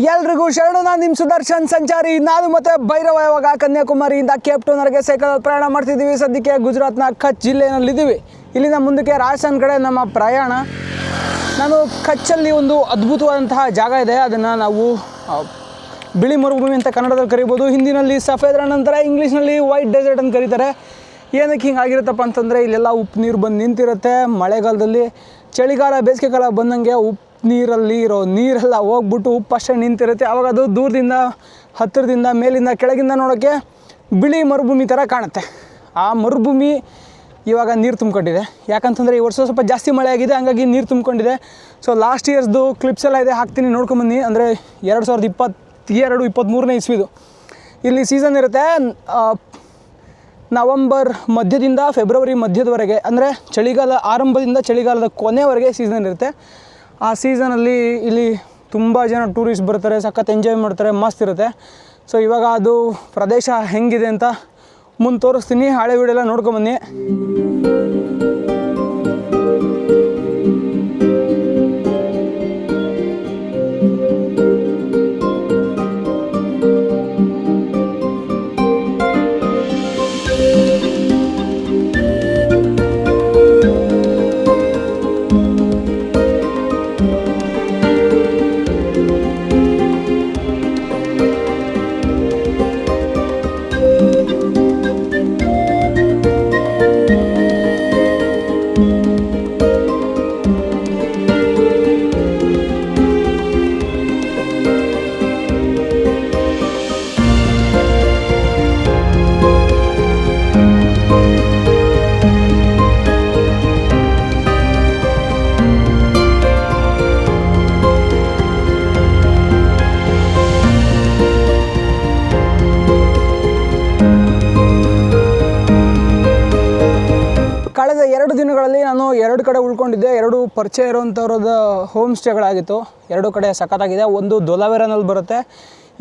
ಎಲ್ರಿಗೂ ಶರಣು. ನಾನು ನಿಮ್ಮ ಸುದರ್ಶನ್ ಸಂಚಾರಿ. ನಾನು ಮತ್ತು ಭೈರವ ಇವಾಗ ಕನ್ಯಾಕುಮಾರಿಯಿಂದ ಕೇಪ್ ಟೌನ್ವರೆಗೆ ಸೈಕಲ್ ಪ್ರಯಾಣ ಮಾಡ್ತಿದ್ದೀವಿ. ಸದ್ಯಕ್ಕೆ ಗುಜರಾತ್ನ ಕಚ್ ಜಿಲ್ಲೆಯಲ್ಲಿದ್ದೀವಿ. ಇಲ್ಲಿಂದ ಮುಂದಕ್ಕೆ ರಾಜಸ್ಥಾನ್ ಕಡೆ ನಮ್ಮ ಪ್ರಯಾಣ. ನಾನು ಕಚ್ಚಲ್ಲಿ ಒಂದು ಅದ್ಭುತವಾದಂತಹ ಜಾಗ ಇದೆ. ಅದನ್ನು ನಾವು ಬಿಳಿ ಮರುಭೂಮಿ ಅಂತ ಕನ್ನಡದಲ್ಲಿ ಕರಿಬೋದು. ಹಿಂದಿನಲ್ಲಿ ಸಫೇದ್ ರಣ್ ಅಂತಾರೆ, ಇಂಗ್ಲೀಷ್ನಲ್ಲಿ ವೈಟ್ ಡೆಸರ್ಟ್ ಅಂತ ಕರೀತಾರೆ. ಏನಕ್ಕೆ ಹಿಂಗಾಗಿರುತ್ತಪ್ಪ ಅಂತಂದರೆ ಇಲ್ಲೆಲ್ಲ ಉಪ್ಪು ನೀರು ಬಂದು ನಿಂತಿರುತ್ತೆ. ಮಳೆಗಾಲದಲ್ಲಿ ಚಳಿಗಾಲ ಬೇಸಿಗೆಗಾಲ ಬಂದಂಗೆ ಉಪ್ಪು ನೀರಲ್ಲಿ ಇರೋ ನೀರೆಲ್ಲ ಹೋಗ್ಬಿಟ್ಟು ಉಪ್ಪು ಅಷ್ಟೇ ನಿಂತಿರುತ್ತೆ. ಆವಾಗ ಅದು ದೂರದಿಂದ ಹತ್ತಿರದಿಂದ ಮೇಲಿಂದ ಕೆಳಗಿಂದ ನೋಡೋಕ್ಕೆ ಬಿಳಿ ಮರುಭೂಮಿ ಥರ ಕಾಣುತ್ತೆ. ಆ ಮರುಭೂಮಿ ಇವಾಗ ನೀರು ತುಂಬಿಕೊಂಡಿದೆ. ಯಾಕಂತಂದರೆ ಈ ವರ್ಷ ಸ್ವಲ್ಪ ಜಾಸ್ತಿ ಮಳೆ ಆಗಿದೆ, ಹಂಗಾಗಿ ನೀರು ತುಂಬಿಕೊಂಡಿದೆ. ಸೊ ಲಾಸ್ಟ್ ಇಯರ್ಸ್ದು ಕ್ಲಿಪ್ಸ್ ಎಲ್ಲ ಇದೆ, ಹಾಕ್ತೀನಿ ನೋಡ್ಕೊಂಬನ್ನಿ. ಅಂದರೆ 2022-23ನೇ ಇಸ್ವಿದು ಇಲ್ಲಿ ಸೀಸನ್ ಇರುತ್ತೆ. ನವಂಬರ್ ಮಧ್ಯದಿಂದ ಫೆಬ್ರವರಿ ಮಧ್ಯದವರೆಗೆ, ಅಂದರೆ ಚಳಿಗಾಲ ಆರಂಭದಿಂದ ಚಳಿಗಾಲದ ಕೊನೆವರೆಗೆ ಸೀಸನ್ ಇರುತ್ತೆ. ಆ ಸೀಸನಲ್ಲಿ ಇಲ್ಲಿ ತುಂಬ ಜನ ಟೂರಿಸ್ಟ್ ಬರ್ತಾರೆ, ಸಖತ್ ಎಂಜಾಯ್ ಮಾಡ್ತಾರೆ, ಮಸ್ತ್ ಇರುತ್ತೆ. ಸೊ ಇವಾಗ ಅದು ಪ್ರದೇಶ ಹೆಂಗಿದೆ ಅಂತ ಮುಂದೆ ತೋರಿಸ್ತೀನಿ. ಹಳೆ ವೀಡಿಯೋ ಎಲ್ಲ ನೋಡ್ಕೊಂಬನ್ನಿ. ಕಳೆದ 2 ದಿನಗಳಲ್ಲಿ ನಾನು 2 ಕಡೆ ಉಳ್ಕೊಂಡಿದ್ದೆ. 2 ಪರಿಚಯ ಇರೋವಂಥವ್ರದ ಹೋಮ್ ಸ್ಟೇಗಳಾಗಿತ್ತು. 2 ಕಡೆ ಸಖತ್ತಾಗಿದೆ. ಒಂದು ದೊಲಾವೆರಾನಲ್ಲಿ ಬರುತ್ತೆ,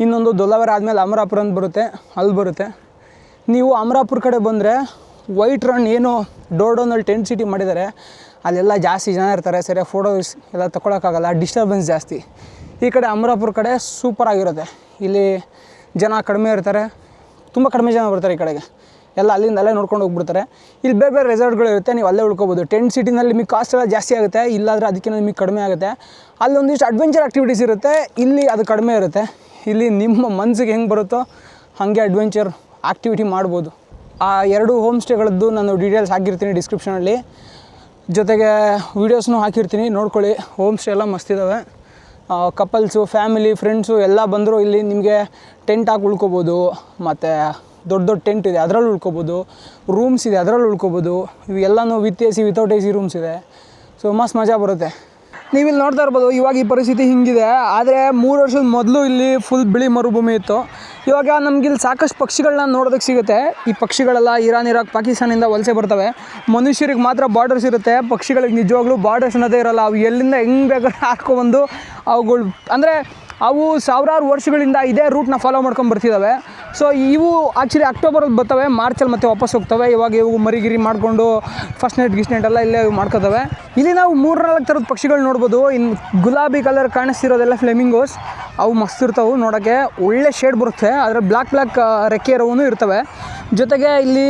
ಇನ್ನೊಂದು ದೊಲಾವೆರ ಆದಮೇಲೆ ಅಮರಾಪುರ ಅಂತ ಬರುತ್ತೆ, ಅಲ್ಲಿ ಬರುತ್ತೆ. ನೀವು ಅಮರಾಪುರ ಕಡೆ ಬಂದರೆ ವೈಟ್ ರನ್ ಏನು ಡೋರ್ಡೋನಲ್ಲಿ ಟೆಂಟ್ ಸಿಟಿ ಮಾಡಿದ್ದಾರೆ, ಅಲ್ಲೆಲ್ಲ ಜಾಸ್ತಿ ಜನ ಇರ್ತಾರೆ. ಸರಿಯಾಗಿ ಫೋಟೋಸ್ ಎಲ್ಲ ತೊಗೊಳಕ್ಕಾಗಲ್ಲ, ಡಿಸ್ಟರ್ಬೆನ್ಸ್ ಜಾಸ್ತಿ. ಈ ಕಡೆ ಅಮರಾಪುರ ಕಡೆ ಸೂಪರಾಗಿರುತ್ತೆ. ಇಲ್ಲಿ ಜನ ಕಡಿಮೆ ಇರ್ತಾರೆ, ತುಂಬ ಕಡಿಮೆ ಜನ ಬರ್ತಾರೆ ಈ ಕಡೆಗೆ. ಎಲ್ಲ ಅಲ್ಲಿಂದ ಅಲ್ಲೇ ನೋಡ್ಕೊಂಡು ಹೋಗ್ಬಿಡ್ತಾರೆ. ಇಲ್ಲಿ ಬೇರೆ ಬೇರೆ ರೆಸಾರ್ಟ್ಗಳು ಇರುತ್ತೆ, ನೀವು ಅಲ್ಲೇ ಉಳ್ಕೊಬೋದು. ಟೆಂಟ್ ಸಿಟಿನಲ್ಲಿ ನಿಮಗೆ ಕಾಸ್ಟ್ ಎಲ್ಲ ಜಾಸ್ತಿ ಆಗುತ್ತೆ, ಇಲ್ಲಾಂದರೆ ಅದಕ್ಕಿಂತ ನಿಮಗೆ ಕಡಿಮೆ ಆಗುತ್ತೆ. ಅಲ್ಲೊಂದಿಷ್ಟು ಅಡ್ವೆಂಚರ್ ಆ್ಯಕ್ಟಿವಿಟೀಸ್ ಇರುತ್ತೆ, ಇಲ್ಲಿ ಅದು ಕಡಿಮೆ ಇರುತ್ತೆ. ಇಲ್ಲಿ ನಿಮ್ಮ ಮನಸ್ಸಿಗೆ ಹೆಂಗೆ ಬರುತ್ತೋ ಹಾಗೆ ಅಡ್ವೆಂಚರ್ ಆ್ಯಕ್ಟಿವಿಟಿ ಮಾಡ್ಬೋದು. ಆ 2 ಹೋಮ್ ಸ್ಟೇಗಳದ್ದು ನಾನು ಡೀಟೇಲ್ಸ್ ಹಾಕಿರ್ತೀನಿ ಡಿಸ್ಕ್ರಿಪ್ಷನಲ್ಲಿ, ಜೊತೆಗೆ ವೀಡಿಯೋಸ್ನೂ ಹಾಕಿರ್ತೀನಿ, ನೋಡ್ಕೊಳ್ಳಿ. ಹೋಮ್ ಸ್ಟೇ ಎಲ್ಲ ಮಸ್ತಿದ್ದಾವೆ. ಕಪಲ್ಸು, ಫ್ಯಾಮಿಲಿ, ಫ್ರೆಂಡ್ಸು ಎಲ್ಲ ಬಂದರೂ ಇಲ್ಲಿ ನಿಮಗೆ ಟೆಂಟ್ ಹಾಕಿ ಉಳ್ಕೊಬೋದು. ಮತ್ತು ದೊಡ್ಡ ದೊಡ್ಡ ಟೆಂಟ್ ಇದೆ, ಅದರಲ್ಲಿ ಉಳ್ಕೊಬೋದು. ರೂಮ್ಸ್ ಇದೆ, ಅದರಲ್ಲಿ ಉಳ್ಕೊಬೋದು. ಇವೆಲ್ಲನೂ with AC without AC rooms ಇದೆ. ಸೊ ಮಸ್ತ್ ಮಜಾ ಬರುತ್ತೆ. ನೀವಿಲ್ಲಿ ನೋಡ್ತಾ ಇರ್ಬೋದು, ಇವಾಗ ಈ ಪರಿಸ್ಥಿತಿ ಹಿಂಗಿದೆ. ಆದರೆ 3 ವರ್ಷದ ಮೊದಲು ಇಲ್ಲಿ ಫುಲ್ ಬಿಳಿ ಮರುಭೂಮಿ ಇತ್ತು. ಇವಾಗ ನಮಗಿಲ್ಲಿ ಸಾಕಷ್ಟು ಪಕ್ಷಿಗಳನ್ನ ನೋಡೋದಕ್ಕೆ ಸಿಗುತ್ತೆ. ಈ ಪಕ್ಷಿಗಳೆಲ್ಲ ಇರಾನ್, ಇರಾಕ್, ಪಾಕಿಸ್ತಾನದಿಂದ ವಲಸೆ ಬರ್ತವೆ. ಮನುಷ್ಯರಿಗೆ ಮಾತ್ರ ಬಾರ್ಡರ್ಸ್ ಇರುತ್ತೆ, ಪಕ್ಷಿಗಳಿಗೆ ನಿಜವಾಗ್ಲೂ ಬಾರ್ಡರ್ಸ್ ಅನ್ನೋದೇ ಇರೋಲ್ಲ. ಅವು ಎಲ್ಲಿಂದ ಹೆಂಗೆ ಬೇಕಾದ್ರೆ ಹಾಕ್ಕೊಬಂದು ಅವುಗಳು, ಅಂದರೆ ಅವು ಸಾವಿರಾರು ವರ್ಷಗಳಿಂದ ಇದೇ ರೂಟ್ನ ಫಾಲೋ ಮಾಡ್ಕೊಂಡು ಬರ್ತಿದ್ದಾವೆ. ಸೊ ಇವು ಆ್ಯಕ್ಚುಲಿ ಅಕ್ಟೋಬರಲ್ಲಿ ಬರ್ತವೆ, ಮಾರ್ಚಲ್ಲಿ ಮತ್ತೆ ವಾಪಸ್ ಹೋಗ್ತವೆ. ಇವಾಗ ಇವು ಮರಿಗಿರಿ ಮಾಡಿಕೊಂಡು ಫಸ್ಟ್ ನೈಟ್ ಗಿಸ್ಟ್ ಎಲ್ಲ ಇಲ್ಲೇ ಮಾಡ್ಕೋತವೆ. ಇಲ್ಲಿ ನಾವು 3-4 ಥರದ ಪಕ್ಷಿಗಳು ನೋಡ್ಬೋದು. ಇನ್ನು ಗುಲಾಬಿ ಕಲರ್ ಕಾಣಿಸ್ತಿರೋದೆಲ್ಲ ಫ್ಲೆಮಿಂಗೋಸ್. ಅವು ಮಸ್ತ್ ಇರ್ತವೆ ನೋಡೋಕ್ಕೆ, ಒಳ್ಳೆ ಶೇಡ್ ಬರುತ್ತೆ. ಆದರೆ ಬ್ಲ್ಯಾಕ್ ರೆಕ್ಕೆ ಇರೋವೂ ಇರ್ತವೆ. ಜೊತೆಗೆ ಇಲ್ಲಿ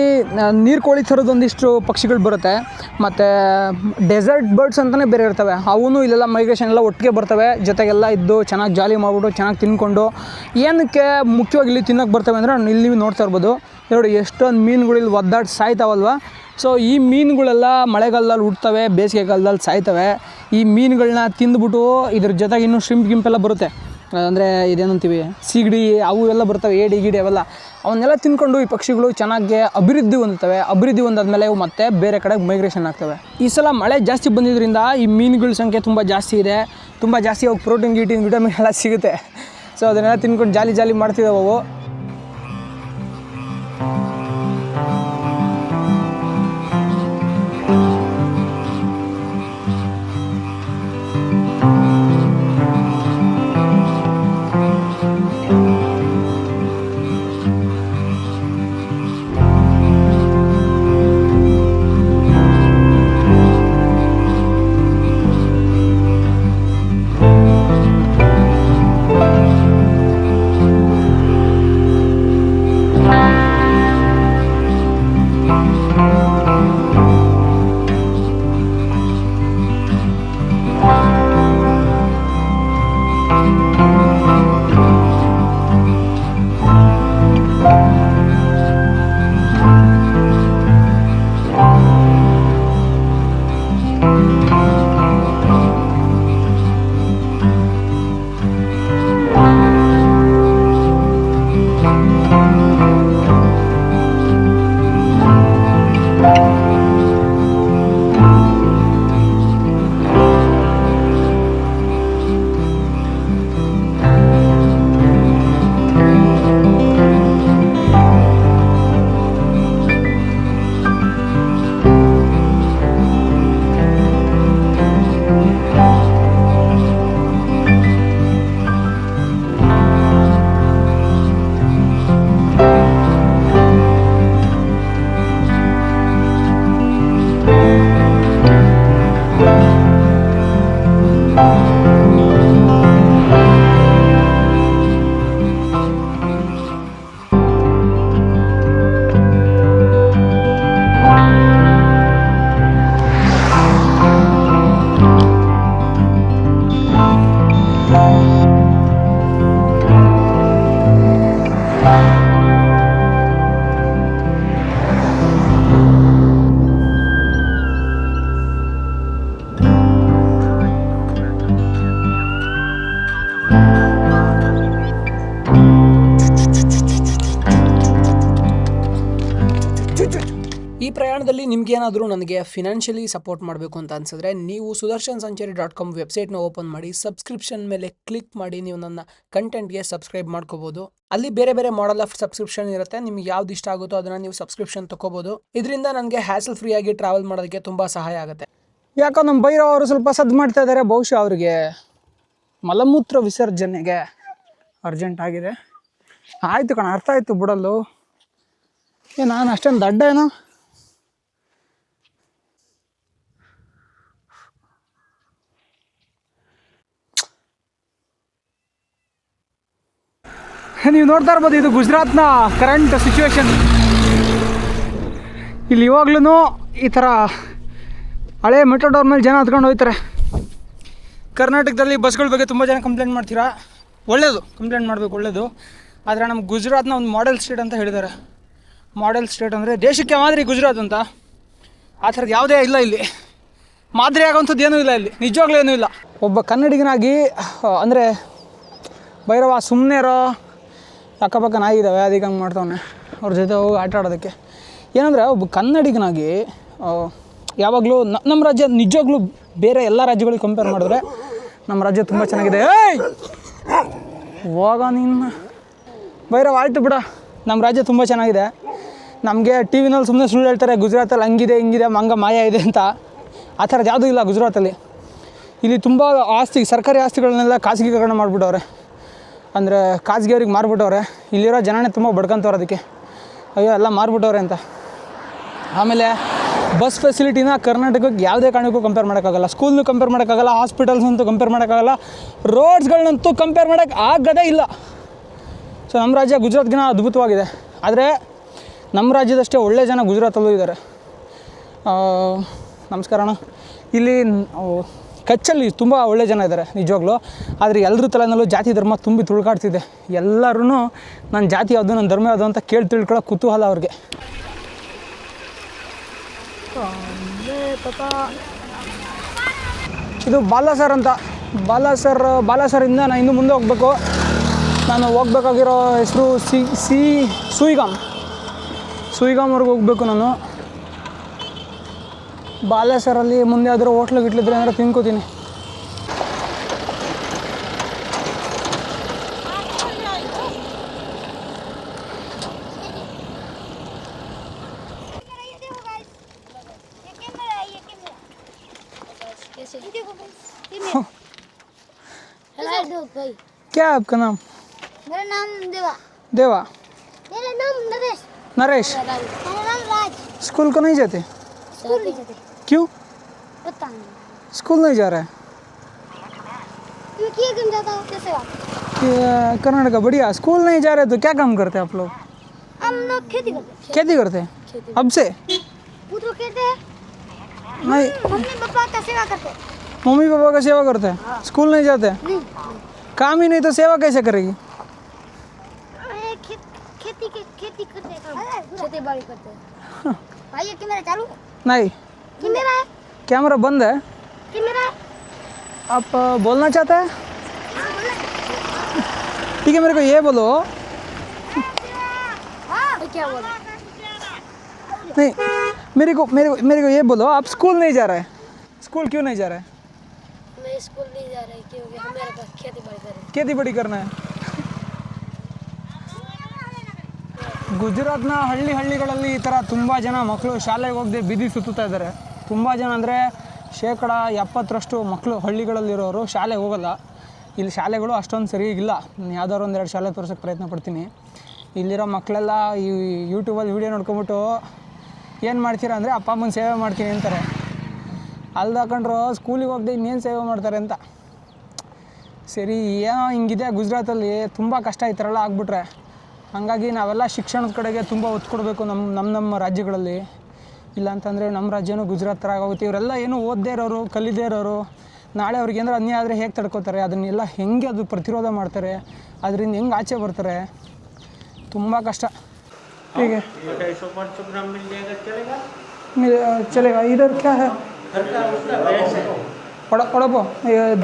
ನೀರು ಕೋಳಿ ಥರದೊಂದಿಷ್ಟು ಪಕ್ಷಿಗಳು ಬರುತ್ತೆ. ಮತ್ತು ಡೆಸರ್ಟ್ ಬರ್ಡ್ಸ್ ಅಂತಲೇ ಬೇರೆ ಇರ್ತವೆ. ಅವೂ ಇಲ್ಲೆಲ್ಲ ಮೈಗ್ರೇಷನ್ ಎಲ್ಲ ಒಟ್ಟಿಗೆ ಬರ್ತವೆ. ಜೊತೆಗೆಲ್ಲ ಇದ್ದು ಚೆನ್ನಾಗಿ ಜಾಲಿ ಮಾಡಿಬಿಟ್ಟು ಚೆನ್ನಾಗಿ ತಿನ್ಕೊಂಡು, ಏನಕ್ಕೆ ಮುಖ್ಯವಾಗಿ ಇಲ್ಲಿ ತಿನ್ನೋಕ್ಕೆ ಬರ್ತವೆ ಅಂದರೆ ಇಲ್ಲಿ ನೀವು ನೋಡ್ತಾ ಇರ್ಬೋದು. ನೋಡಿ ಎಷ್ಟೊಂದು ಮೀನುಗಳು ಇಲ್ಲಿ ಒದ್ದಾಡಿ ಸಾಯ್ತಾವಲ್ವ. ಸೊ ಈ ಮೀನುಗಳೆಲ್ಲ ಮಳೆಗಾಲದಲ್ಲಿ ಹುಡ್ತವೆ, ಬೇಸಿಗೆಗಾಲದಲ್ಲಿ ಸಾಯ್ತವೆ. ಈ ಮೀನುಗಳನ್ನ ತಿಂದುಬಿಟ್ಟು ಇದ್ರ ಜೊತೆಗೆ ಇನ್ನೂ ಶ್ರಿಂಪ್ ಗಿಂಪೆಲ್ಲ ಬರುತ್ತೆ. ಅಂದರೆ ಇದೇನಂತೀವಿ, ಸೀಗಡಿ ಅವು ಎಲ್ಲ ಬರ್ತವೆ, ಏಡಿ ಗಿಡಿ ಅವೆಲ್ಲ. ಅವನ್ನೆಲ್ಲ ತಿನ್ಕೊಂಡು ಈ ಪಕ್ಷಿಗಳು ಚೆನ್ನಾಗಿ ಅಭಿವೃದ್ಧಿ ಹೊಂದುತ್ತವೆ. ಅಭಿವೃದ್ಧಿ ಹೊಂದಾದ್ಮೇಲೆ ಇವು ಮತ್ತೆ ಬೇರೆ ಕಡೆಗೆ ಮೈಗ್ರೇಷನ್ ಆಗ್ತವೆ. ಈ ಸಲ ಮಳೆ ಜಾಸ್ತಿ ಬಂದಿದ್ದರಿಂದ ಈ ಮೀನುಗಳ ಸಂಖ್ಯೆ ತುಂಬ ಜಾಸ್ತಿ ಇದೆ. ತುಂಬ ಜಾಸ್ತಿ ಅವು ಪ್ರೋಟೀನ್ ವಿಟಮಿನ್ ಎಲ್ಲ ಸಿಗುತ್ತೆ. ಸೊ ಅದನ್ನೆಲ್ಲ ತಿನ್ಕೊಂಡು ಜಾಲಿ ಮಾಡ್ತಿದ್ದಾವೆ ಅವು. ಪ್ರಯಾಣದಲ್ಲಿ ನಿಮ್ಗೇನಾದರೂ ನನಗೆ ಫಿನಾನ್ಷಿಯಲಿ ಸಪೋರ್ಟ್ ಮಾಡಬೇಕು ಅಂತ ಅನ್ಸಿದ್ರೆ ನೀವು sudarshansanchari.com ವೆಬ್ಸೈಟ್ನ ಓಪನ್ ಮಾಡಿ ಸಬ್ಸ್ಕ್ರಿಪ್ಷನ್ ಮೇಲೆ ಕ್ಲಿಕ್ ಮಾಡಿ ನೀವು ನನ್ನ ಕಂಟೆಂಟ್ಗೆ ಸಬ್ಸ್ಕ್ರೈಬ್ ಮಾಡ್ಕೋಬೋದು. ಅಲ್ಲಿ ಬೇರೆ ಬೇರೆ ಮಾಡೆಲ್ ಆಫ್ ಸಬ್ಸ್ಕ್ರಿಪ್ಷನ್ ಇರುತ್ತೆ. ನಿಮ್ಗೆ ಯಾವ್ದು ಇಷ್ಟ ಆಗುತ್ತೋ ಅದನ್ನು ನೀವು ಸಬ್ಸ್ಕ್ರಿಪ್ಷನ್ ತಗೋಬೋದು. ಇದರಿಂದ ನನಗೆ ಹ್ಯಾಸಲ್ ಫ್ರೀ ಆಗಿ ಟ್ರಾವೆಲ್ ಮಾಡೋದಕ್ಕೆ ತುಂಬ ಸಹಾಯ ಆಗುತ್ತೆ. ಯಾಕೋ ನಮ್ಮ ಭೈರವ್ ಅವರು ಸ್ವಲ್ಪ ಸದ್ದು ಮಾಡ್ತಾ ಇದ್ದಾರೆ. ಬಹುಶಃ ಅವರಿಗೆ ಮಲಮೂತ್ರ ವಿಸರ್ಜನೆಗೆ ಅರ್ಜೆಂಟ್ ಆಗಿದೆ. ಆಯಿತು ಕಣ, ಅರ್ಥ ಆಯಿತು ಬಿಡಲ್ಲು. ನಾನು ಅಷ್ಟೊಂದು ದಡ್ಡ ಏನೋ. ನೀವು ನೋಡ್ತಾ ಇರ್ಬೋದು, ಇದು ಗುಜರಾತ್ನ ಕರೆಂಟ್ ಸಿಚುವೇಶನ್. ಇಲ್ಲಿ ಇವಾಗ್ಲೂ ಈ ಥರ ಹಳೆ ಮೆಟ್ರೋಡೋರ್ ಮೇಲೆ ಜನ ಹತ್ಕೊಂಡು ಹೋಗ್ತಾರೆ. ಕರ್ನಾಟಕದಲ್ಲಿ ಬಸ್ಗಳ ಬಗ್ಗೆ ತುಂಬ ಜನ ಕಂಪ್ಲೇಂಟ್ ಮಾಡ್ತೀರಾ. ಒಳ್ಳೆಯದು, ಕಂಪ್ಲೇಂಟ್ ಮಾಡಬೇಕು, ಒಳ್ಳೆಯದು. ಆದರೆ ನಮ್ಮ ಗುಜರಾತ್ನ ಒಂದು ಮಾಡೆಲ್ ಸ್ಟೇಟ್ ಅಂತ ಹೇಳಿದ್ದಾರೆ. ಮಾಡೆಲ್ ಸ್ಟೇಟ್ ಅಂದರೆ ದೇಶಕ್ಕೆ ಮಾದರಿ ಗುಜರಾತ್ ಅಂತ. ಆ ಥರದ್ದು ಯಾವುದೇ ಇಲ್ಲ ಇಲ್ಲಿ. ಮಾದರಿ ಆಗೋವಂಥದ್ದು ಏನೂ ಇಲ್ಲ ಇಲ್ಲಿ, ನಿಜವಾಗ್ಲೂ ಏನೂ ಇಲ್ಲ. ಒಬ್ಬ ಕನ್ನಡಿಗನಾಗಿ ಅಂದರೆ ಭೈರವ ಸುಮ್ಮನೆ ಇರೋ, ಅಕ್ಕಪಕ್ಕ ನಾಯಿ ಇದ್ದಾವೆ, ಅದಕ್ಕೆ ಹಂಗೆ ಮಾಡ್ತಾವನೆ ಅವ್ರ ಜೊತೆ ಹೋಗಿ ಆಟ ಆಡೋದಕ್ಕೆ. ಏನಂದರೆ ಒಬ್ಬ ಕನ್ನಡಿಗನಾಗಿ ಯಾವಾಗಲೂ ನಮ್ಮ ರಾಜ್ಯ ನಿಜವಾಗ್ಲೂ ಬೇರೆ ಎಲ್ಲ ರಾಜ್ಯಗಳಿಗೆ ಕಂಪೇರ್ ಮಾಡಿದ್ರೆ ನಮ್ಮ ರಾಜ್ಯ ತುಂಬ ಚೆನ್ನಾಗಿದೆ. ಹೋಗ ನಿನ್ನ ಭೈರವ್, ಆಯಿತು ಬಿಡ. ನಮ್ಮ ರಾಜ್ಯ ತುಂಬ ಚೆನ್ನಾಗಿದೆ. ನಮಗೆ ಟಿ ವಿನಲ್ಲಿ ಸುಮ್ಮನೆ ಸುಳ್ಳು ಹೇಳ್ತಾರೆ, ಗುಜರಾತಲ್ಲಿ ಹಂಗಿದೆ ಹಿಂಗಿದೆ ಮಂಗ ಮಾಯ ಇದೆ ಅಂತ. ಆ ಥರದ್ದು ಯಾವುದೂ ಇಲ್ಲ ಗುಜರಾತಲ್ಲಿ. ಇಲ್ಲಿ ತುಂಬ ಆಸ್ತಿ, ಸರ್ಕಾರಿ ಆಸ್ತಿಗಳನ್ನೆಲ್ಲ ಖಾಸಗೀಕರಣ ಮಾಡಿಬಿಟ್ಟವ್ರೆ. ಅಂದರೆ ಖಾಸಗಿಯವ್ರಿಗೆ ಮಾರ್ಬಿಟ್ಟವ್ರೆ. ಇಲ್ಲಿರೋ ಜನನೇ ತುಂಬ ಬಡ್ಕೊಂತವ್ರೆ ಅದಕ್ಕೆ, ಅಯ್ಯೋ ಎಲ್ಲ ಮಾರ್ಬಿಟ್ಟವ್ರೆ ಅಂತ. ಆಮೇಲೆ ಬಸ್ ಫೆಸಿಲಿಟಿನ ಕರ್ನಾಟಕಕ್ಕೆ ಯಾವುದೇ ಕಾರಣಕ್ಕೂ ಕಂಪೇರ್ ಮಾಡೋಕ್ಕಾಗಲ್ಲ. ಸ್ಕೂಲ್ನೂ ಕಂಪೇರ್ ಮಾಡೋಕ್ಕಾಗಲ್ಲ, ಹಾಸ್ಪಿಟಲ್ಸ್ ಅಂತೂ ಕಂಪೇರ್ ಮಾಡೋಕ್ಕಾಗಲ್ಲ, ರೋಡ್ಸ್ಗಳನ್ನಂತೂ ಕಂಪೇರ್ ಮಾಡೋಕ್ಕೆ ಆಗೋದೇ ಇಲ್ಲ. ಸೊ ನಮ್ಮ ರಾಜ್ಯ ಗುಜರಾತ್ಗಿನ ಅದ್ಭುತವಾಗಿದೆ. ಆದರೆ ನಮ್ಮ ರಾಜ್ಯದಷ್ಟೇ ಒಳ್ಳೆ ಜನ ಗುಜರಾತಲ್ಲೂ ಇದ್ದಾರೆ. ನಮಸ್ಕಾರ ಅಣ್ಣ. ಇಲ್ಲಿ ಕಚ್ಚಲ್ಲಿ ತುಂಬ ಒಳ್ಳೆ ಜನ ಇದ್ದಾರೆ ನಿಜವಾಗ್ಲೂ. ಆದರೆ ಎಲ್ಲರ ತಲೆನಲ್ಲೂ ಜಾತಿ ಧರ್ಮ ತುಂಬಿ ತುಳ್ಕಾಡ್ತಿದೆ. ಎಲ್ಲರೂ ನನ್ನ ಜಾತಿ ಯಾವುದು, ನನ್ನ ಧರ್ಮ ಯಾವುದು ಅಂತ ಕೇಳಿ ತಿಳ್ಕೊಳ್ಳೋ ಕುತೂಹಲ ಅವ್ರಿಗೆ. ಇದು ಬಾಲಾಸರ್ ಅಂತ. ಬಾಲಾಸರಿಂದ ನಾನು ಇನ್ನೂ ಮುಂದೆ ಹೋಗಬೇಕು. ನಾನು ಹೋಗ್ಬೇಕಾಗಿರೋ ಹೆಸರು ಸುಯಿಗಾಮ್ವರೆಗೂ ಹೋಗಬೇಕು ನಾನು. ಬಾಲಾಸರಲ್ಲಿ ಮುಂದೆ ಯಾವ್ದಾದ್ರು ಹೋಟ್ಲು ಗಿಟ್ಲಿದ್ರೆ ಅಂದರೆ ತಿನ್ಕೋತೀನಿ. क्या है आपका नाम? मेरा नाम देवा. मेरा नाम नरेश. मेरा नाम राज. स्कूल को नहीं जाते? स्कूल नहीं जाते. क्यों? पता नहीं. स्कूल नहीं जा रहा है? मैं किया क्यों जाता हूँ? कैसे बात? कर्नाटक बढ़िया. स्कूल नहीं जा रहे तो क्या काम करते हैं आप लोग? हम लोग खेती करते हैं. खेती करते हैं? अब से? वो तो कहते हैं नहीं, मम्मी पापा का सेवा करते हैं. मम्मी पापा का सेवा करते हैं. स्कूल नहीं जाते? नहीं. काम ही नहीं तो सेवा कैसे करेगी? खेती करते हैं. खेती बाड़ी करते हैं. भाई ये कैमरा चालू? नहीं, कैमरा है. कैमरा बंद है. कैमरा है. आप बोलना चाहते हैं? ठीक है, मेरे को ये बोलो. हाँ. क्या बोला? नहीं, मेरे को ये बोलो, आप स्कूल नहीं जा रहे हैं? स्कूल क्यों नहीं जा रहे हैं? मैं स्कूल नहीं जा रही क्योंकि हमारे पास खेती बाड़ी करें. खेती बड़ी करना है. ಗುಜರಾತ್ನ ಹಳ್ಳಿಗಳಲ್ಲಿ ಈ ಥರ ತುಂಬ ಜನ ಮಕ್ಕಳು ಶಾಲೆಗೆ ಹೋಗದೆ ಬೀದಿ ಸುತ್ತುತ್ತಾ ಇದ್ದಾರೆ. ತುಂಬ ಜನ ಅಂದರೆ 70% ಮಕ್ಕಳು ಹಳ್ಳಿಗಳಲ್ಲಿರೋರು ಶಾಲೆಗೆ ಹೋಗಲ್ಲ. ಇಲ್ಲಿ ಶಾಲೆಗಳು ಅಷ್ಟೊಂದು ಸರಿಯಾಗಿಲ್ಲ. ಯಾವ್ದಾದ್ರು ಒಂದೆರಡು ಶಾಲೆ ತೋರ್ಸೋಕ್ಕೆ ಪ್ರಯತ್ನ ಪಡ್ತೀನಿ. ಇಲ್ಲಿರೋ ಮಕ್ಕಳೆಲ್ಲ ಈ ಯೂಟ್ಯೂಬಲ್ಲಿ ವೀಡಿಯೋ ನೋಡ್ಕೊಂಬಿಟ್ಟು ಏನು ಮಾಡ್ತೀರಾ ಅಂದರೆ ಅಪ್ಪ ಅಮ್ಮನ ಸೇವೆ ಮಾಡ್ತೀನಿ ಅಂತಾರೆ. ಅಲ್ದಾಕೊಂಡ್ರು ಸ್ಕೂಲಿಗೆ ಹೋಗದೆ ಇನ್ನೇನು ಸೇವೆ ಮಾಡ್ತಾರೆ ಅಂತ. ಸರಿ, ಏನೋ ಹಿಂಗಿದೆ ಗುಜರಾತಲ್ಲಿ. ತುಂಬ ಕಷ್ಟ ಈ ಥರ ಎಲ್ಲ ಆಗ್ಬಿಟ್ರೆ. ಹಾಗಾಗಿ ನಾವೆಲ್ಲ ಶಿಕ್ಷಣದ ಕಡೆಗೆ ತುಂಬ ಒತ್ತು ಕೊಡಬೇಕು ನಮ್ಮ ರಾಜ್ಯಗಳಲ್ಲಿ. ಇಲ್ಲಾಂತಂದರೆ ನಮ್ಮ ರಾಜ್ಯನೂ ಗುಜರಾತ್ ಥರ ಆಗೋಗುತ್ತೆ. ಇವರೆಲ್ಲ ಏನು ಓದದೇ ಇರೋರು, ಕಲಿದೇ ಇರೋರು, ನಾಳೆ ಅವ್ರಿಗೆ ಏನಾದ್ರು ಅನ್ಯಾಯ ಆದರೆ ಹೇಗೆ ತಡ್ಕೋತಾರೆ, ಅದನ್ನೆಲ್ಲ ಹೆಂಗೆ ಅದು ಪ್ರತಿರೋಧ ಮಾಡ್ತಾರೆ, ಅದರಿಂದ ಹೆಂಗೆ ಆಚೆ ಬರ್ತಾರೆ, ತುಂಬ ಕಷ್ಟ. ಹೀಗೆ ಚಲೇಗಾ. ಇದರ ಕ್ಯಾ ಹೈ? ವಡಪಾವ್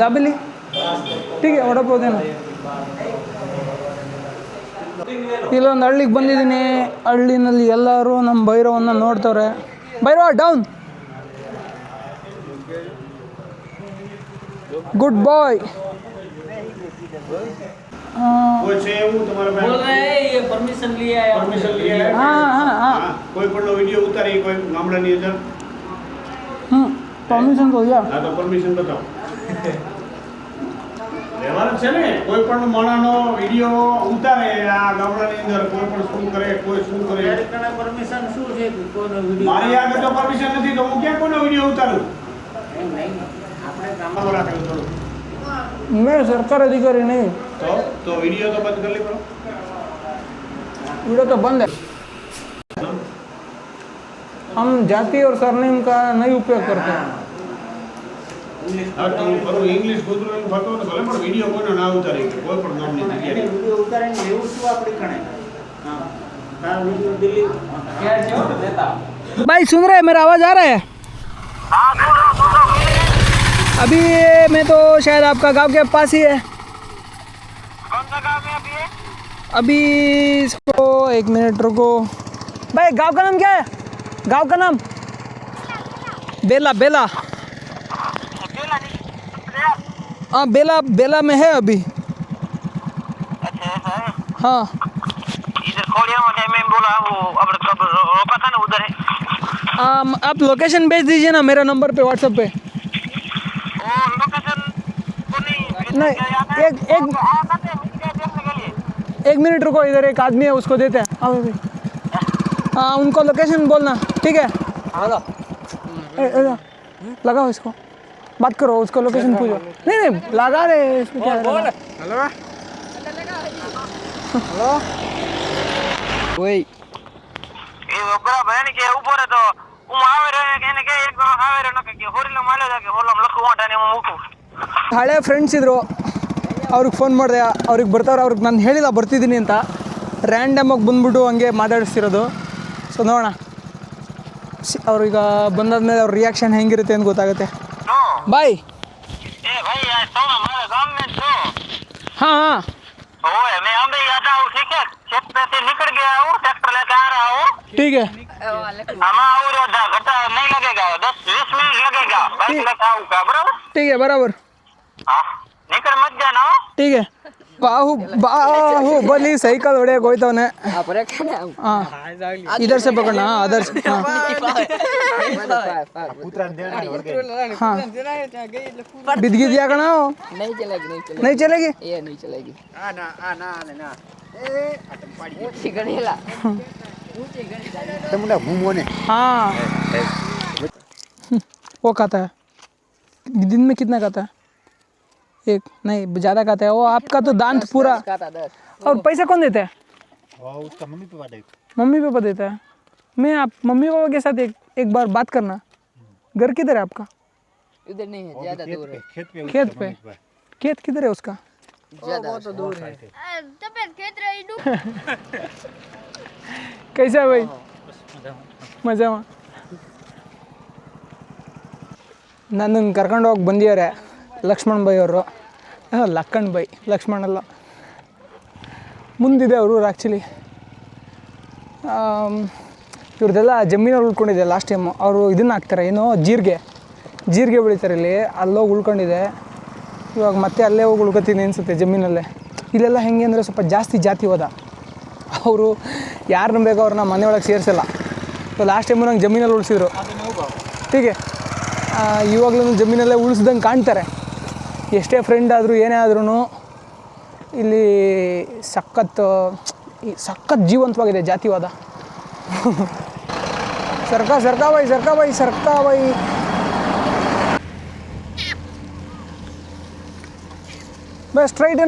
दाबेली. ठीक है, वड़ापाव देना. ಇಲ್ಲೊಂದು ಹಳ್ಳಿಗೆ ಬಂದಿದ್ದೀನಿ. ಹಳ್ಳಿನಲ್ಲಿ ಎಲ್ಲರೂ ನಮ್ಮ ಭೈರವನ್ನ ನೋಡ್ತವ್ರೆ. Bhairahawa down, good boy. कोई છે એવું તમારા પાસે? बोल रहे हैं ये परमिशन लिया है પરમિશન લીયા है? हाँ हाँ हाँ હા, કોઈ પણ વિડિયો ઉતારી કોઈ ગામડાની અંદર? परमिशन तो दिया। હા તો પરમિશન બતાવો. વ્યવહાર છે ને, કોઈ પણ માણસનો વિડિયો ઉતારે આ ગામડાની અંદર, કોઈ પણ શું કરે, કોઈ શું કરે. परमिशन શું છે કોનો વિડિયો મારી આગળ તો પરમિશન નથી તો હું ક્યાં કોઈનો વિડિયો ઉતારું? નહીં આપણે આમાં રાખેલું થોડું. मैं सरकार अधिकारी नहीं, તો વિડિયો તો બંધ કરી લે બરો. वीडियो तो बंद है। हम जाति और सरनेम का नहीं उपयोग करते हैं। હા તો હું કરું ઇંગ્લિશ ગુજરાતી ફરતો તો ભલે પણ વિડિયો કોઈનો ના ઉતારે કોઈ પણ ગામની જગ્યાએ. વિડિયો ઉતારીને લેવું શું આપણી કણે હા તાર વિડિયો દિલ્હી ક્યાં છે હો દેતા भाई सुन रहे हैं, मेरा आवाज़ आ रहा है? अभी मैं तो शायद आपका गांव के पास ही है। कौन सा गाँव में अभी है? अभी इसको एक मिनट रुको भाई, गांव का नाम क्या है? गांव का नाम बेला। बेला, अकेला नहीं प्रयास। हाँ बेला, बेला में है अभी। अच्छा ऐसा है। हाँ इधर खोड़िया में मैं बोला वो अब कब रोका था ना उधर है। आप लोकेशन भेज दीजिए ना मेरे नंबर पे, व्हाट्सएप पे। वो लोकेशन तो नहीं नहीं, एक मिनट रुको, इधर एक आदमी है उसको देते हैं। आओ भाई, हाँ उनको लोकेशन बोलना, ठीक है? लगाओ इसको, बात करो, उसको लोकेशन पूछो। नहीं नहीं लगा रहे इसमें क्या हेलो हेलो वही ये ओकरा बहन के ऊपर है तो वो आवे रहे कहने के एक बार आवे रहे ना कि होरिलो माले जाके होलम लखु वाटाने मुकु ಹಳೆ ಫ್ರೆಂಡ್ಸ್ ಇದ್ದರು, ಅವ್ರಿಗೆ ಫೋನ್ ಮಾಡಿದೆ, ಅವ್ರಿಗೆ ಬರ್ತಾರೆ, ಅವ್ರಿಗೆ ನಾನು ಹೇಳಿಲ್ಲ ಬರ್ತಿದ್ದೀನಿ ಅಂತ, ರ್ಯಾಂಡಮಾಗಿ ಬಂದ್ಬಿಟ್ಟು ಹಂಗೆ ಮಾತಾಡಿಸ್ತಿರೋದು. ಸೊ ನೋಡೋಣ ಅವ್ರೀಗ ಬಂದಾದ್ಮೇಲೆ ಅವ್ರ ರಿಯಾಕ್ಷನ್ ಹೆಂಗಿರುತ್ತೆ ಅಂತ ಗೊತ್ತಾಗುತ್ತೆ. नो ಬಾಯ್. ए भाई आज तो हमारे गांव में तो ಹಾಂ हां ओए मैं अभी आता हूँ ठीक है खेत पे से निकल गया हूँ ट्रैक्टर लेके आ रहा हूँ ठीक है हमारा और घंटा नहीं लगेगा 10-20 मिनट लगेगा बाइक लेके आऊँगा बराबर ठीक है बराबर हाँ निकल मत जाना हो ठीक है. बाहुबली साइकिल ಹೊಡೆಯಕ್ಕೆ ಹೋಯ್ತವನೆ. ಹಾಂ इधर से पकड़ना, हाँ अदर से, हाँ हाँ बिदगी दिया करना हो. नहीं चलेगी नहीं चलेगी ये नहीं चलेगी ऊंची गणेला हाँ वो खाता है दिन में कितना खाता है? एक नहीं ज़्यादा खाता है वो. आपका तो दांत पूरा. खाता 10 और पैसा कौन देता है? उसका मम्मी पापा देते. मम्मी पापा देता है. मैं आप मम्मी पापा के साथ एक बार बात करना. घर किधर है आपका? उधर नहीं है ज्यादा दूर है खेत पे. खेत किधर है उसका? ज्यादा तो दूर है तबियत खेत रही डू कैसा है भाई? मजा ನನ್ನನ್ನು ಕರ್ಕೊಂಡು ಹೋಗಿ ಬಂದಿದ್ದಾರೆ ಲಕ್ಷ್ಮಣ್ ಬೈ ಅವರು. ಲಕ್ಕಣ್ ಬೈ, ಲಕ್ಷ್ಮಣ್ ಅಲ್ಲ. ಮುಂದಿದೆ ಅವರು ಆ್ಯಕ್ಚುಲಿ ಇವ್ರದ್ದೆಲ್ಲ ಜಮೀನಲ್ಲಿ ಉಳ್ಕೊಂಡಿದೆ. ಲಾಸ್ಟ್ ಟೈಮು ಅವರು ಇದನ್ನು ಹಾಕ್ತಾರೆ, ಏನೋ ಜೀರಿಗೆ ಬೆಳಿತಾರೆ ಇಲ್ಲಿ, ಅಲ್ಲೋಗಿ ಉಳ್ಕೊಂಡಿದೆ. ಇವಾಗ ಮತ್ತೆ ಅಲ್ಲೇ ಹೋಗಿ ಉಳ್ಕೊತೀನಿ ಅನಿಸುತ್ತೆ ಜಮೀನಲ್ಲೇ. ಇಲ್ಲೆಲ್ಲ ಹೆಂಗೆ ಅಂದರೆ ಸ್ವಲ್ಪ ಜಾಸ್ತಿ ಜಾತಿ ಹೋದ ಅವರು, ಯಾರನ್ನ ಬೇಕೋ ಅವ್ರನ್ನ ಮನೆಯೊಳಗೆ ಸೇರಿಸಲ್ಲ. ಲಾಸ್ಟ್ ಟೈಮು ನಂಗೆ ಜಮೀನಲ್ಲಿ ಉಳಿಸಿದ್ರು. ಹೀಗೆ ಇವಾಗಲೂ ಜಮೀನಲ್ಲೇ ಉಳಿಸ್ದಂಗೆ ಕಾಣ್ತಾರೆ. ಎಷ್ಟೇ ಫ್ರೆಂಡ್ ಆದರೂ ಏನೇ ಆದ್ರೂ ಇಲ್ಲಿ ಸಖತ್ ಜೀವಂತವಾಗಿದೆ ಜಾತಿವಾದ. ಸರ್ಕಾ ಬೈ बस स्ट्राइट है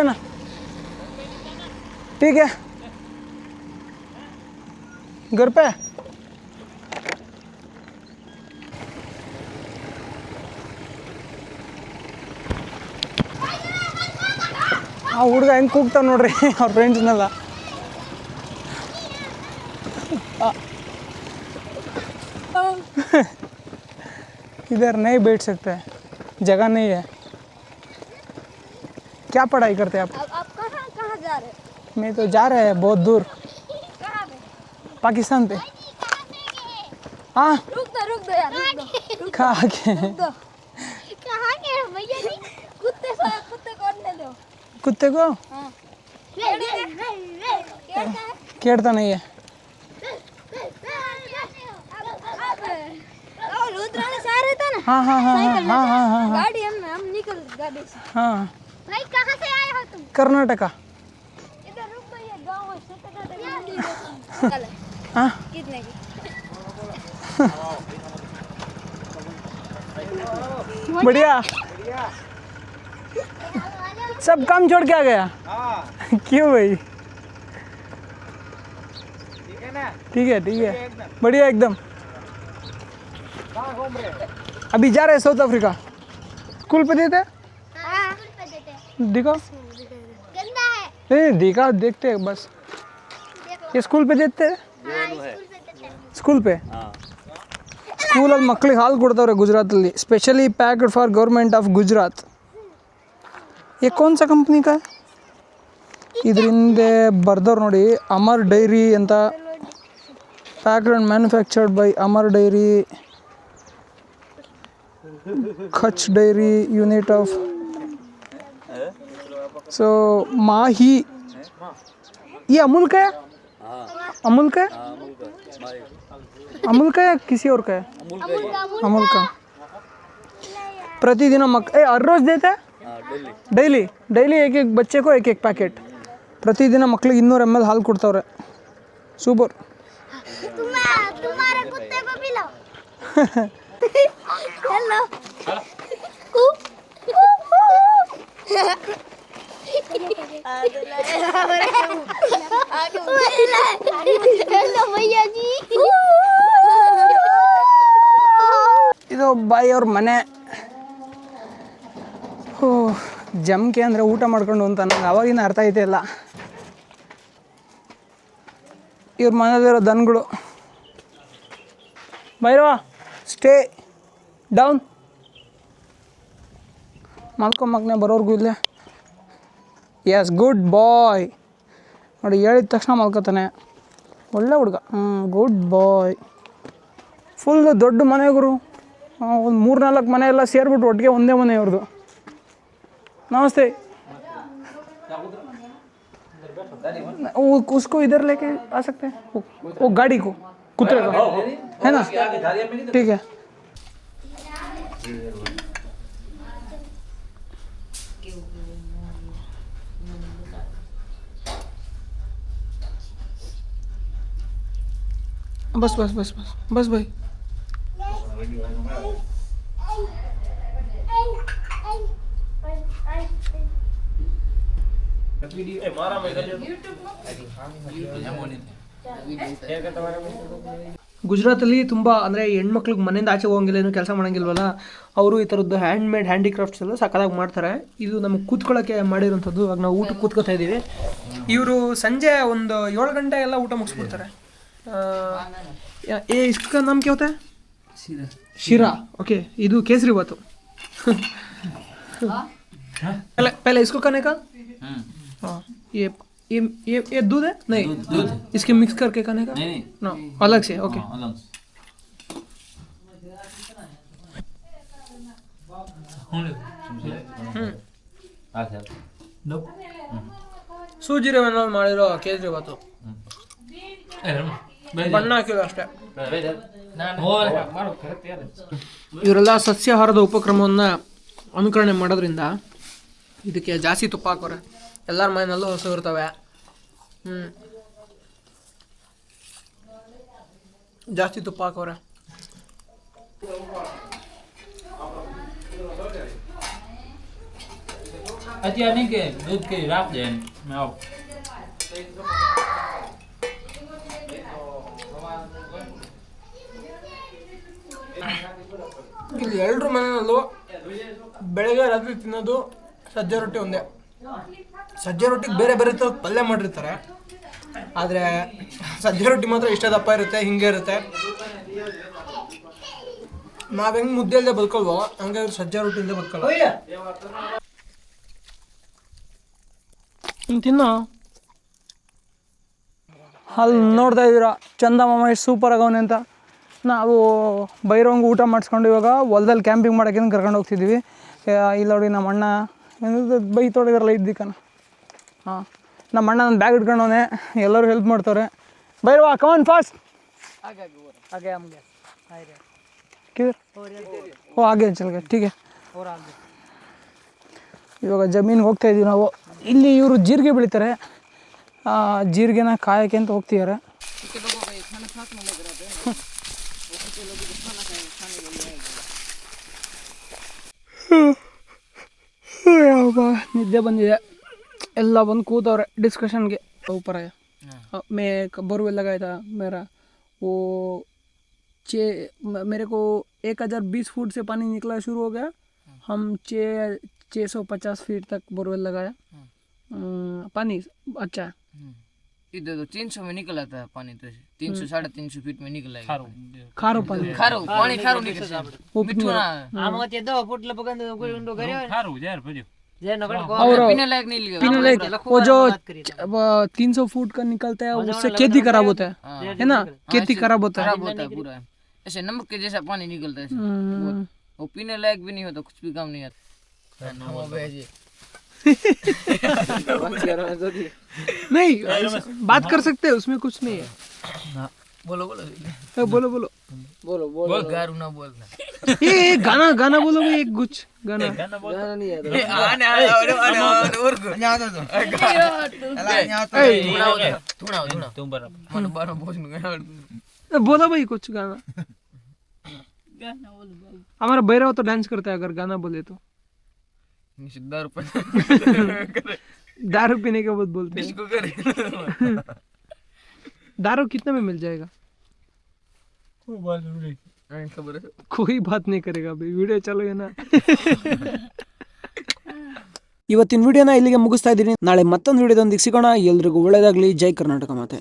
ना ठीक है. घर पे ಆ ಹುಡುಗ ಹೆಂಗೆ ಕೂಗ್ತಾವ ನೋಡ್ರಿ ಅವ್ರ ಫ್ರೆಂಡ್ಸ್ನೆಲ್ಲ. इधर नहीं बैठ सकते, जगह नहीं है. क्या पढ़ाई करते हैं आप? आप कहाँ जा रहे हो? मैं तो जा रहे हैं बहुत दूर, कहाँ पे? पाकिस्तान पे. हाँ रुक दो यार रुक दो कहाँ के कहाँ के भैया जी कुत्ते कौन ले दो कुत्ते को हाँ केड़ता नहीं है रुद्राने से आ रहे थे ना हाँ हाँ हाँ हाँ हाँ हाँ हाँ गाड़ी हम निकल गाड़ी से हाँ भाई कहाँ से आए हो तुम कर्नाटका इधर रुक भैया गाँव है छोटे हाँ कितने की बढ़िया सब काम छोड़ के आ गया क्यों भाई ठीक है बढ़िया एकदम अभी जा रहे हैं साउथ अफ्रीका स्कूल पे देते हाँ दिखाओ गंदा है नहीं दिखा देखते हैं बस ये स्कूल पे देते हैं ಸ್ಕೂಲ್ ಪೇ ಸ್ಕೂಲಲ್ಲಿ ಮಕ್ಳಿಗೆ ಹಾಲು ಕೊಡ್ತಾವ್ರೆ ಗುಜರಾತಲ್ಲಿ specially packed for government of Gujarat ये कौन सा ಕಂಪ್ನಿ का ಇದ್ರ ಹಿಂದೆ ಬರ್ದವ್ರು ನೋಡಿ ಅಮರ್ ಡೈರಿ ಅಂತ packed and manufactured by Amar dairy Kutch dairy unit of सो माही ये अमूल का है अमूल का है अमूल का है किसी और का है अमूल का प्रतिदिन हर रोज देते हैं डेली डेली एक एक बच्चे को एक एक पैकेट प्रतिदिन मक्ಳಿಗೆ 200 ml हाल ಕೊಡ್ತಾವ್ರೆ ಸೂಪರ್ तुम्हारे कुत्ते को पिलाओ हेलो हेलो भैया जी ಇದು ಬಾಯಿ ಅವ್ರ ಮನೆ ಓ ಜಮ್ಕೆ ಅಂದರೆ ಊಟ ಮಾಡ್ಕೊಂಡು ಅಂತ ನಂಗೆ ಅವಾಗಿನ ಅರ್ಥ ಐತೆ ಇಲ್ಲ ಇವ್ರ ಮನೇಲಿರೋ ದನಗಳು ಬೈರವ ಸ್ಟೇ ಡೌನ್ ಮಲ್ಕೊಂಬಕ್ನೆ ಬರೋರ್ಗೂ ಇಲ್ಲೇ ಎಸ್ ಗುಡ್ ಬಾಯ್ ನೋಡಿ ಹೇಳಿದ ತಕ್ಷಣ ಮಲ್ಕೋತಾನೆ ಒಳ್ಳೆ ಹುಡುಗ ಗುಡ್ ಬಾಯ್ ಫುಲ್ ದೊಡ್ಡ ಮನೆ ಗುರು ಒಂದು 3-4 ಮನೆ ಎಲ್ಲ ಸೇರಿಬಿಟ್ಟು ಒಟ್ಟಿಗೆ ಒಂದೇ ಮನೆ ಇವ್ರದ್ದು नमस्ते उसको इधर लेके आ सकते हैं वो गाड़ी को कुत्ते को है ना ठीक है बस बस बस बस बस भाई ಗುಜರಾತಲ್ಲಿ ತುಂಬ ಅಂದರೆ ಹೆಣ್ಮಕ್ಳಿಗೆ ಮನೆಯಿಂದ ಆಚೆ ಹೋಗಂಗಿಲ್ಲ ಏನು ಕೆಲಸ ಮಾಡೋಂಗಿಲ್ವಲ್ಲ ಅವರು ಈ ಥರದ್ದು ಹ್ಯಾಂಡ್ಮೇಡ್ ಹ್ಯಾಂಡಿಕ್ರಾಫ್ಟ್ಸ್ ಎಲ್ಲ ಸಕ್ಕತ್ತಾಗಿ ಮಾಡ್ತಾರೆ ಇದು ನಮಗೆ ಕೂತ್ಕೊಳ್ಳೋಕ್ಕೆ ಮಾಡಿರೋಂಥದ್ದು ಇವಾಗ ನಾವು ಊಟಕ್ಕೆ ಕೂತ್ಕೋತಾ ಇದ್ದೀವಿ ಇವರು ಸಂಜೆ ಒಂದು 7 ಗಂಟೆ ಎಲ್ಲ ಊಟ ಮುಗಿಸ್ಬಿಡ್ತಾರೆ ಏ ಇಸ್ಕ ನಾಮ್ ಕ್ಯಾ ಹೋತಾ ಹೈ ಶಿರಾ ಓಕೆ ಇದು ಕೇಸರಿ ಬಾತು पहले इसको खाने का हाँ ये दूध है नहीं दूध इसके मिक्स करके खाने का नहीं नो अलग से ओके ಸೂಜಿ ರವೆನಲ್ಲಿ ಮಾಡಿರೋ ಕೇಸರಿ ಬಾತು ಬಣ್ಣ ಹಾಕಿಲ್ಲ ಅಷ್ಟೇ ಇವರೆಲ್ಲ ಸಸ್ಯಾಹಾರದ ಉಪಕ್ರಮವನ್ನು ಅನುಕರಣೆ ಮಾಡೋದ್ರಿಂದ ಇದಕ್ಕೆ ಜಾಸ್ತಿ ತುಪ್ಪ ಹಾಕೋರೆ ಎಲ್ಲರ ಮನೆಯಲ್ಲೂ ಹಸು ಇರ್ತವೆ ಜಾಸ್ತಿ ತುಪ್ಪ ಹಾಕೋರೆ अच्छा नहीं के दूध के राख दे मैं आओ ಇಲ್ಲಿ ಎಲ್ಲರ ಮನೆಯಲ್ಲೂ ಬೆಳಗ್ಗೆ ರಾತ್ರಿ ತಿನ್ನೋದು ಸಜ್ಜೆ ರೊಟ್ಟಿ ಒಂದೇ ಸಜ್ಜೆ ರೊಟ್ಟಿಗೆ ಬೇರೆ ಬೇರೆ ಥರ ಪಲ್ಯ ಮಾಡಿರ್ತಾರೆ ಆದರೆ ಸಜ್ಜೆ ರೊಟ್ಟಿ ಮಾತ್ರ ಇಷ್ಟೇ ದಪ್ಪ ಇರುತ್ತೆ ಹಿಂಗೆ ಇರುತ್ತೆ ನಾವು ಹೆಂಗೆ ಮುದ್ದೆ ಇಲ್ಲದೆ ಬದುಕಲ್ವೋ ಹಂಗೆ ಇವ್ರು ಸಜ್ಜೆ ರೊಟ್ಟಿ ಇಲ್ಲದೆ ಬದುಕಲ್ಲ ತಿನ್ನೋ ಅಲ್ಲಿ ನೋಡ್ತಾ ಇದ್ದೀರಾ ಚಂದ ಮಾಮ ಎಷ್ಟು ಸೂಪರ್ ಆಗವನೆ ಅಂತ ನಾವು ಬೈರೋಂಗೆ ಊಟ ಮಾಡಿಸ್ಕೊಂಡು ಇವಾಗ ಹೊಲ್ದಲ್ಲಿ ಕ್ಯಾಂಪಿಂಗ್ ಮಾಡೋಕ್ಕೆ ಕರ್ಕೊಂಡು ಹೋಗ್ತಿದ್ದೀವಿ. ಇಲ್ಲಿ ನೋಡಿ ನಮ್ಮ ಅಣ್ಣ ಬೈ ತೊಡಿದಾರಲ್ಲ ಇದ್ದಕ್ಕನ. ಹಾಂ, ನಮ್ಮ ಅಣ್ಣ ನನ್ನ ಬ್ಯಾಗ್ ಇಟ್ಕೊಂಡವನೆ, ಎಲ್ಲರೂ ಹೆಲ್ಪ್ ಮಾಡ್ತಾರೆ. ಬೈರವಾ ಕಮಾನ್ ಫಾಸ್ಟ್. किधर? ಓ ಹಾಗೆ ಚಲ್ಗೆ ಟೀಕೆ. ಇವಾಗ ಜಮೀನಿಗೆ ಹೋಗ್ತಾ ಇದ್ದೀವಿ ನಾವು. ಇಲ್ಲಿ ಇವರು ಜೀರಿಗೆ ಬೆಳಿತಾರೆ, ಜೀರಿಗೆನ ಕಾಯೋಕ್ಕೆ ಅಂತ ಹೋಗ್ತಿದ್ದಾರೆ. ನಿದ್ದೆ ಬಂದಿದೆ, ಎಲ್ಲ ಬಂದು ಕೂತವ್ರೆ ಡಿಸ್ಕಷನ್ಗೆ. ऊपर आया मैं बोरवेल लगाया था मेरा वो मेरे को 1020 फुट से पानी निकला शुरू हो गया. हम 650 फीट तक बोरवेल लगाया. पानी अच्छा है. इधर तो 300 में निकला था पानी, तो 300 350 फीट में निकला है. खारो पानी खारो निकला मिठू ना और पीने लायक नहीं लिया. पीने लायक वो जो 300 फुट का निकलता है उससे खेती खराब होता है ना, खेती खराब होता है पूरा. ऐसे नमक के जैसा पानी निकलता है वो पीने लायक भी नहीं होता, कुछ भी काम नहीं आता. नहीं बात कर सकते हैं, उसमें कुछ नहीं है. बोलो बोलो बोलो बोल गारू ना बोलना. ये गाना गाना बोलो भाई, एक कुछ गाना. नहीं आता. बोलो भाई कुछ गाना. हमारा भैरव तो डांस करता है अगर गाना बोले तो. दारू पीने के बाद बोलते हैं. दारू कितने में मिल जाएगा? कोई बात नहीं करेगा भाई, ವಿಡಿಯೋ ಚಾಲು ಏನಾ. ಇವತ್ತಿನ ವಿಡಿಯೋನ ಇಲ್ಲಿಗೆ ಮುಗಿಸ್ತಾ ಇದ್ದೀನಿ. ನಾಳೆ ಮತ್ತೊಂದು ವಿಡಿಯೋದೊಂದಿಗೆ ಸಿಗೋಣ. ಎಲ್ರಿಗೂ ಒಳ್ಳೆಯದಾಗಲಿ. ಜೈ ಕರ್ನಾಟಕ ಮಾತೆ.